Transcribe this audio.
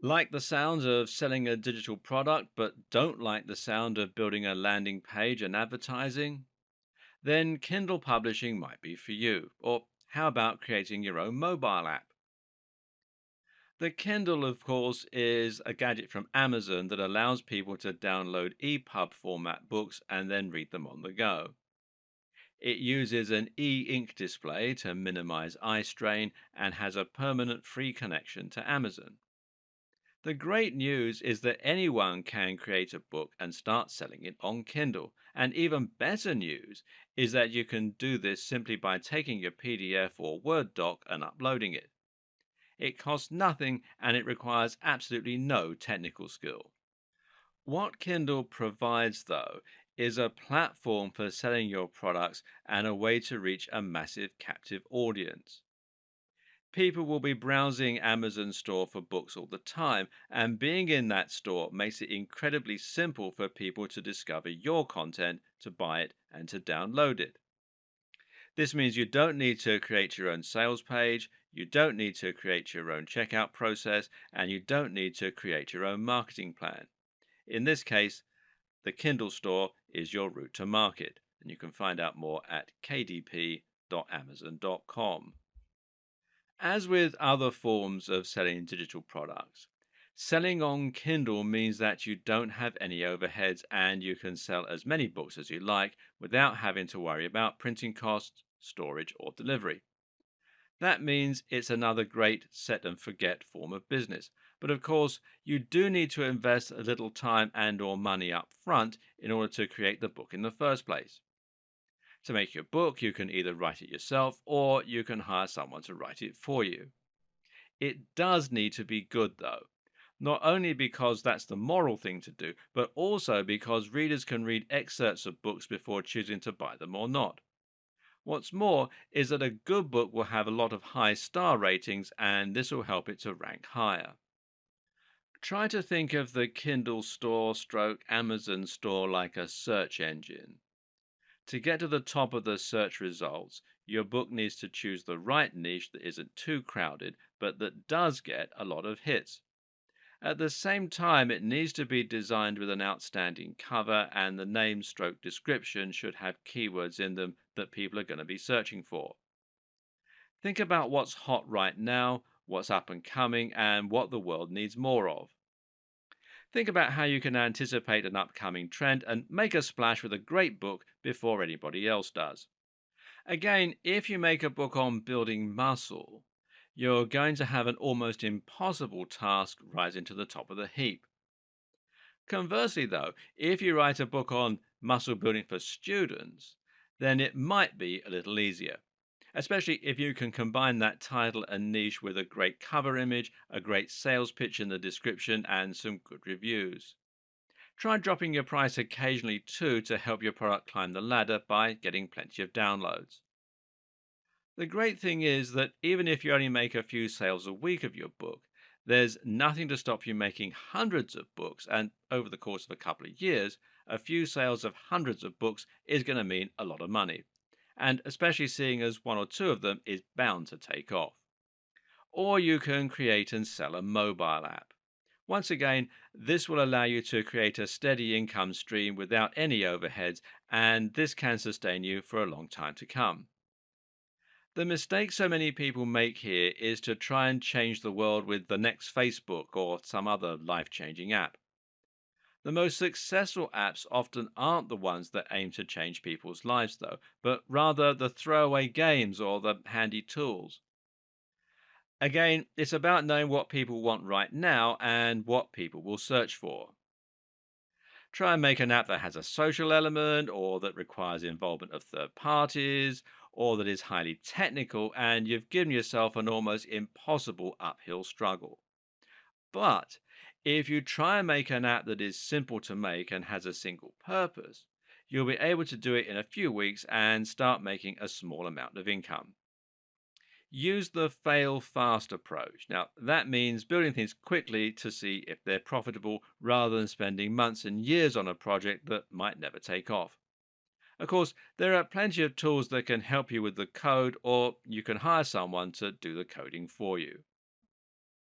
Like the sound of selling a digital product but don't like the sound of building a landing page and advertising? Then Kindle publishing might be for you. Or how about creating your own mobile app? The Kindle, of course, is a gadget from Amazon that allows people to download EPUB format books and then read them on the go. It uses an e ink display to minimize eye strain and has a permanent free connection to Amazon. The great news is that anyone can create a book and start selling it on Kindle. And even better news is that you can do this simply by taking your PDF or Word doc and uploading it. It costs nothing and it requires absolutely no technical skill. What Kindle provides, though, is a platform for selling your products and a way to reach a massive captive audience. People will be browsing Amazon store for books all the time, and being in that store makes it incredibly simple for people to discover your content, to buy it, and to download it. This means you don't need to create your own sales page, you don't need to create your own checkout process, and you don't need to create your own marketing plan. In this case, the Kindle store is your route to market, and you can find out more at kdp.amazon.com. As with other forms of selling digital products, selling on Kindle means that you don't have any overheads and you can sell as many books as you like without having to worry about printing costs, storage, or delivery. That means it's another great set and forget form of business. But of course, you do need to invest a little time and or money up front in order to create the book in the first place. To make your book, you can either write it yourself or you can hire someone to write it for you. It does need to be good though. Not only because that's the moral thing to do, but also because readers can read excerpts of books before choosing to buy them or not. What's more is that a good book will have a lot of high star ratings and this will help it to rank higher. Try to think of the Kindle store stroke Amazon store like a search engine. To get to the top of the search results, your book needs to choose the right niche that isn't too crowded, but that does get a lot of hits. At the same time, it needs to be designed with an outstanding cover, and the name stroke description should have keywords in them that people are going to be searching for. Think about what's hot right now, what's up and coming, and what the world needs more of. Think about how you can anticipate an upcoming trend and make a splash with a great book before anybody else does. Again, if you make a book on building muscle, you're going to have an almost impossible task rising to the top of the heap. Conversely, though, if you write a book on muscle building for students, then it might be a little easier, especially if you can combine that title and niche with a great cover image, a great sales pitch in the description, and some good reviews. Try dropping your price occasionally too to help your product climb the ladder by getting plenty of downloads. The great thing is that even if you only make a few sales a week of your book, there's nothing to stop you making hundreds of books, and over the course of a couple of years, a few sales of hundreds of books is going to mean a lot of money. And especially seeing as one or two of them is bound to take off. Or you can create and sell a mobile app. Once again, this will allow you to create a steady income stream without any overheads, and this can sustain you for a long time to come. The mistake so many people make here is to try and change the world with the next Facebook or some other life changing app. The most successful apps often aren't the ones that aim to change people's lives, though, but rather the throwaway games or the handy tools. Again, it's about knowing what people want right now and what people will search for. Try and make an app that has a social element or that requires involvement of third parties or that is highly technical, and you've given yourself an almost impossible uphill struggle. But if you try and make an app that is simple to make and has a single purpose, you'll be able to do it in a few weeks and start making a small amount of income. Use the fail fast approach. Now, that means building things quickly to see if they're profitable rather than spending months and years on a project that might never take off. Of course, there are plenty of tools that can help you with the code, or you can hire someone to do the coding for you.